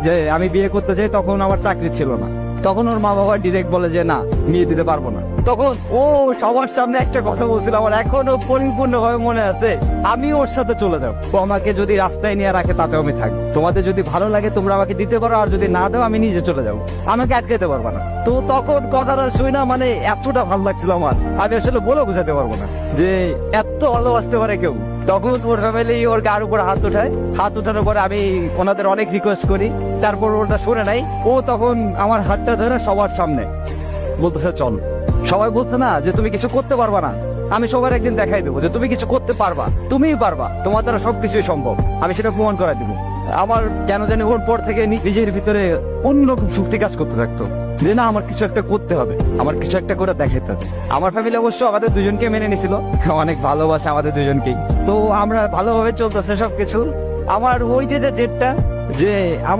যে আমি বিয়ে করতে চাই, তখন আমার চাকরি ছিল না। তখন ওর মা বাবা ডিরেক্ট বলে যে না, বিয়ে দিতে পারবো না। তখন ও সবার সামনে একটা কথা বলছিল, আমার এখনো পরিপূর্ণ ভাবে মনে আছে, আমি ওর সাথে চলে যাবো। ও আমাকে যদি রাস্তায় নিয়ে রাখে তাতেও আমি থাকবো। তোমাদের যদি ভালো লাগে তোমরা আমাকে দিতে পারো, আর যদি না দাও আমি নিজে চলে যাবো, আমাকে আটকাতে পারবো না। তো তখন কথাটা শুই না, মানে এতটা ভালো লাগছিল আমার, আমি আসলে বলে বোঝাতে পারবো না যে এত ভালোবাসতে পারে কেউ। তখন ওর ফ্যামিলি ওর গার উপর হাত উঠায়, হাত উঠানোর পরে আমি ওনাদের অনেক রিকোয়েস্ট করি, তারপর ওটা শুনে নাই। ও তখন আমার হাতটা ধরে সবার সামনে বলতেছে চল। সবাই বলছে না যে তুমি কিছু করতে পারবা না, আমি সবার একদিন দেখাই দেবো যে তুমি কিছু করতে পারবা, তুমিই পারবা, তোমার দ্বারা সবকিছুই সম্ভব, আমি সেটা প্রমাণ করাই দেবো। আমার কেন জানি ওর পর থেকে নিজের ভিতরে অন্যরকম শক্তি কাজ করতে থাকতো যে না, আমার কিছু একটা করতে হবে, আমার কিছু একটা করে দেখাতে হবে। আমার ফ্যামিলি অবশ্য আমাদের দুজনকে মেনে নিছিল, অনেক ভালোবাসে আমাদের দুজনকেই। তো আমরা ভালোভাবে চলতেছে সবকিছু। আমার ওই যে জেদটা যে